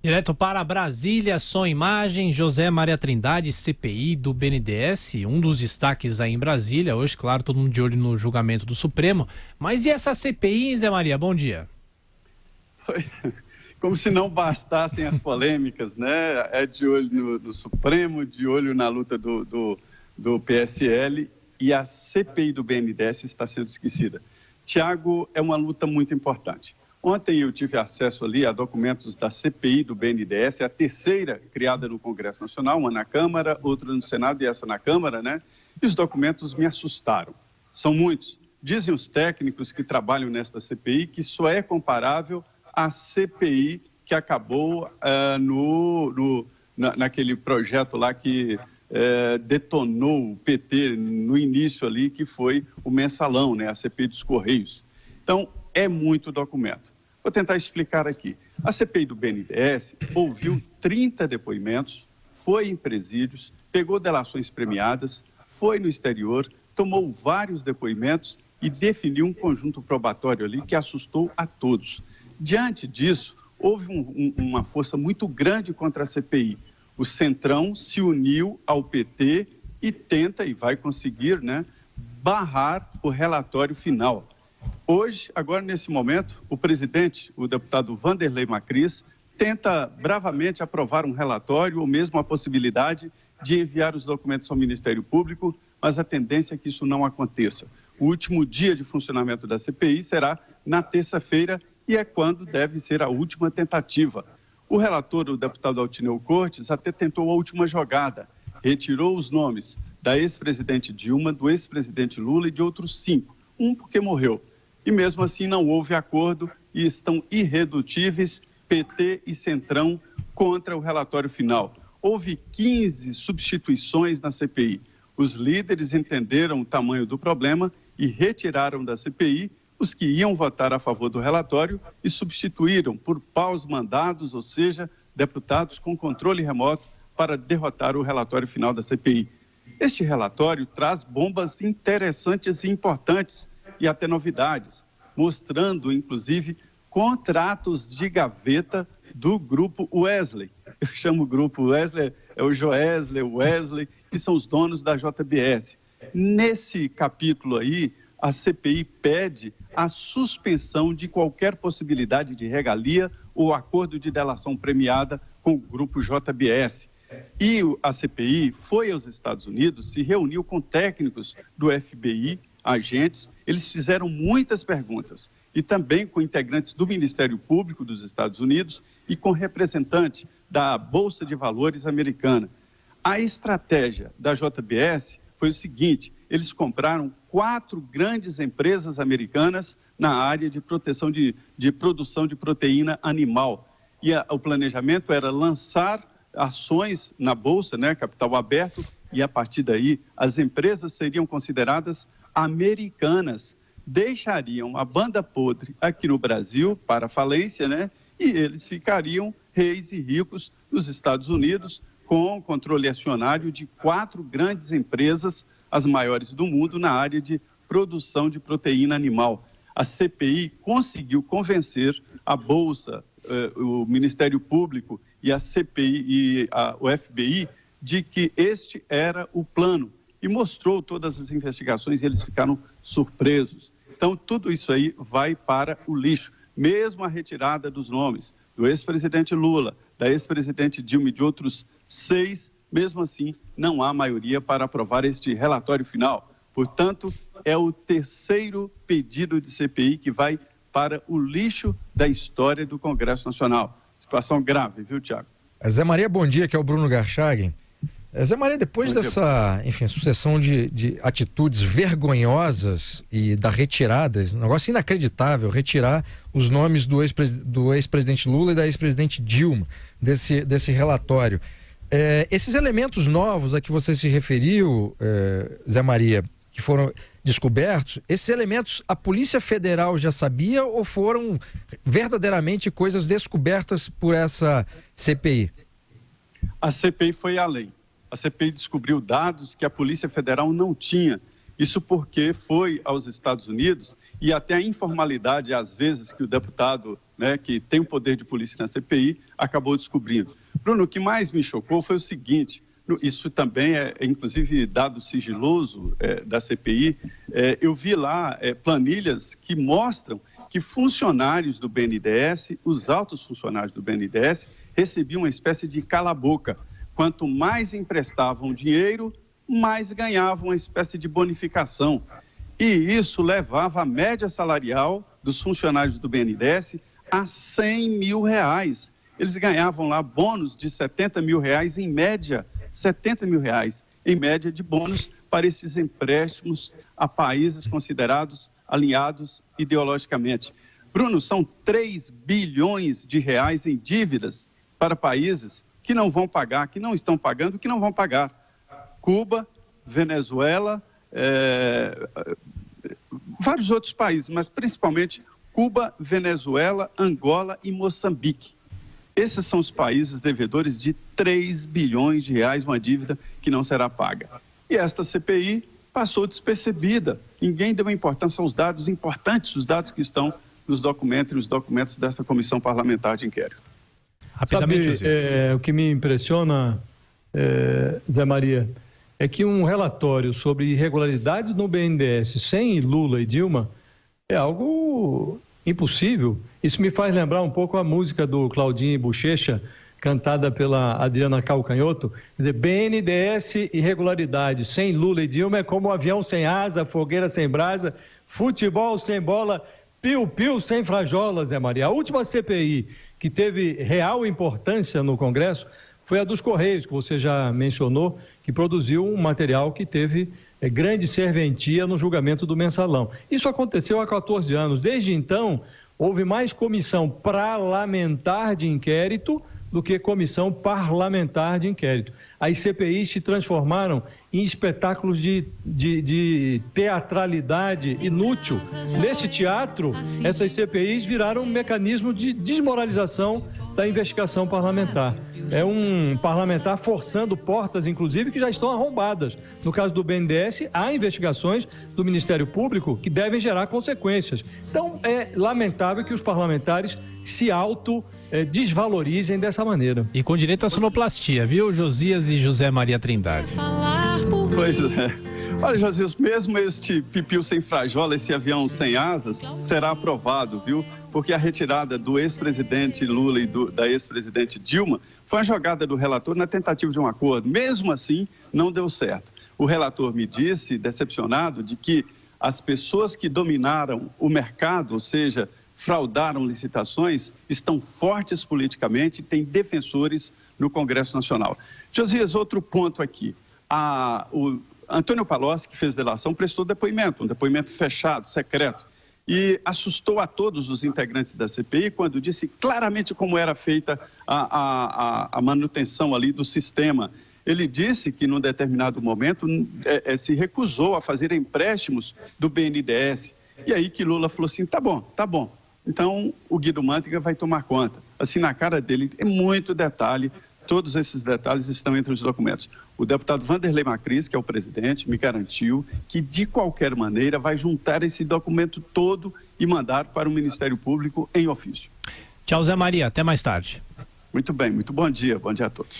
Direto para Brasília, som e imagem, José Maria Trindade, CPI do BNDES, um dos destaques aí em Brasília. Hoje, claro, todo mundo de olho no julgamento do Supremo. Mas e essa CPI, Zé Maria? Bom dia. Como se não bastassem as polêmicas, né? É de olho no Supremo, de olho na luta do PSL, e a CPI do BNDES está sendo esquecida. Tiago, é uma luta muito importante. Ontem eu tive acesso ali a documentos da CPI do BNDES, é a terceira criada no Congresso Nacional, uma na Câmara, outra no Senado e essa na Câmara, né? E os documentos me assustaram. São muitos. Dizem os técnicos que trabalham nesta CPI que só é comparável à CPI que acabou naquele projeto lá que detonou o PT no início ali, que foi o mensalão, né? A CPI dos Correios. Então, é muito documento. Vou tentar explicar aqui. A CPI do BNDES ouviu 30 depoimentos, foi em presídios, pegou delações premiadas, foi no exterior, tomou vários depoimentos e definiu um conjunto probatório ali que assustou a todos. Diante disso, houve uma força muito grande contra a CPI. O Centrão se uniu ao PT e tenta, e vai conseguir, né, barrar o relatório final. Hoje, agora nesse momento, o presidente, o deputado Vanderlei Macris, tenta bravamente aprovar um relatório ou mesmo a possibilidade de enviar os documentos ao Ministério Público, mas a tendência é que isso não aconteça. O último dia de funcionamento da CPI será na terça-feira e é quando deve ser a última tentativa. O relator, o deputado Altineu Cortes, até tentou a última jogada, retirou os nomes da ex-presidente Dilma, do ex-presidente Lula e de outros 5, um porque morreu. E mesmo assim não houve acordo e estão irredutíveis PT e Centrão contra o relatório final. Houve 15 substituições na CPI. Os líderes entenderam o tamanho do problema e retiraram da CPI os que iam votar a favor do relatório e substituíram por paus mandados, ou seja, deputados com controle remoto para derrotar o relatório final da CPI. Este relatório traz bombas interessantes e importantes e até novidades, mostrando, inclusive, contratos de gaveta do Grupo Wesley. Eu chamo o Grupo Wesley, é o Joesley, o Wesley, que são os donos da JBS. Nesse capítulo aí, a CPI pede a suspensão de qualquer possibilidade de regalia ou acordo de delação premiada com o Grupo JBS. E a CPI foi aos Estados Unidos, se reuniu com técnicos do FBI, agentes, eles fizeram muitas perguntas e também com integrantes do Ministério Público dos Estados Unidos e com representante da Bolsa de Valores americana. A estratégia da JBS foi o seguinte: eles compraram 4 grandes empresas americanas na área de proteção de produção de proteína animal. E o planejamento era lançar ações na Bolsa, né, capital aberto, e a partir daí as empresas seriam consideradas americanas, deixariam a banda podre aqui no Brasil para a falência, né? E eles ficariam reis e ricos nos Estados Unidos com controle acionário de 4 grandes empresas, as maiores do mundo na área de produção de proteína animal. A CPI conseguiu convencer a Bolsa, o Ministério Público e a CPI e o FBI de que este era o plano. E mostrou todas as investigações e eles ficaram surpresos. Então, tudo isso aí vai para o lixo. Mesmo a retirada dos nomes do ex-presidente Lula, da ex-presidente Dilma e de outros 6, mesmo assim, não há maioria para aprovar este relatório final. Portanto, é o terceiro pedido de CPI que vai para o lixo da história do Congresso Nacional. Situação grave, viu, Tiago? Zé Maria, bom dia, que é o Bruno Garchagen. Zé Maria, depois dessa, sucessão de atitudes vergonhosas e da retirada, um negócio inacreditável, retirar os nomes do ex-presidente Lula e da ex-presidente Dilma desse relatório. Esses elementos novos a que você se referiu, Zé Maria, que foram descobertos, esses elementos a Polícia Federal já sabia ou foram verdadeiramente coisas descobertas por essa CPI? A CPI foi além. A CPI descobriu dados que a Polícia Federal não tinha. Isso porque foi aos Estados Unidos e até a informalidade, às vezes, que o deputado né, que tem o poder de polícia na CPI, acabou descobrindo. Bruno, o que mais me chocou foi o seguinte, isso também é inclusive dado sigiloso da CPI, eu vi lá planilhas que mostram que funcionários do BNDES, os altos funcionários do BNDES, recebiam uma espécie de cala-boca. Quanto mais emprestavam dinheiro, mais ganhavam uma espécie de bonificação. E isso levava a média salarial dos funcionários do BNDES a R$100 mil. Eles ganhavam lá bônus de R$70 mil em média, R$70 mil em média de bônus para esses empréstimos a países considerados alinhados ideologicamente. Bruno, são R$3 bilhões em dívidas para países que não vão pagar, que não estão pagando, que não vão pagar. Cuba, Venezuela, vários outros países, mas principalmente Cuba, Venezuela, Angola e Moçambique. Esses são os países devedores de R$3 bilhões, uma dívida que não será paga. E esta CPI passou despercebida. Ninguém deu importância aos dados importantes, os dados que estão nos documentos desta comissão parlamentar de inquérito. Rapidamente, o que me impressiona, Zé Maria, é que um relatório sobre irregularidades no BNDES sem Lula e Dilma é algo impossível. Isso me faz lembrar um pouco a música do Claudinho e Bochecha, cantada pela Adriana Calcanhoto. Quer dizer, BNDES irregularidade sem Lula e Dilma é como um avião sem asa, fogueira sem brasa, futebol sem bola, piu-piu sem frajola, Zé Maria. A última CPI que teve real importância no Congresso foi a dos Correios, que você já mencionou, que produziu um material que teve grande serventia no julgamento do Mensalão. Isso aconteceu há 14 anos. Desde então, houve mais comissão parlamentar de inquérito do que comissão parlamentar de inquérito. As CPIs se transformaram em espetáculos de teatralidade inútil. Nesse teatro, essas CPIs viraram um mecanismo de desmoralização da investigação parlamentar. É um parlamentar forçando portas, inclusive, que já estão arrombadas. No caso do BNDES, há investigações do Ministério Público que devem gerar consequências. Então, é lamentável que os parlamentares se desvalorizem dessa maneira. E com direito à sonoplastia, viu, Josias e José Maria Trindade? Pois é. Olha, Josias, mesmo este pipiu sem frajola, esse avião sem asas, será aprovado, viu? Porque a retirada do ex-presidente Lula e da ex-presidente Dilma foi uma jogada do relator na tentativa de um acordo. Mesmo assim, não deu certo. O relator me disse, decepcionado, de que as pessoas que dominaram o mercado, ou seja, fraudaram licitações, estão fortes politicamente e têm defensores no Congresso Nacional. Josias, outro ponto aqui. O Antônio Palocci, que fez delação, prestou depoimento, um depoimento fechado, secreto, e assustou a todos os integrantes da CPI quando disse claramente como era feita a manutenção ali do sistema. Ele disse que, num determinado momento, se recusou a fazer empréstimos do BNDES. E aí que Lula falou assim, tá bom. Então, o Guido Mantega vai tomar conta. Assim, na cara dele, é muito detalhe. Todos esses detalhes estão entre os documentos. O deputado Vanderlei Macris, que é o presidente, me garantiu que, de qualquer maneira, vai juntar esse documento todo e mandar para o Ministério Público em ofício. Tchau, Zé Maria. Até mais tarde. Muito bem, muito bom dia a todos.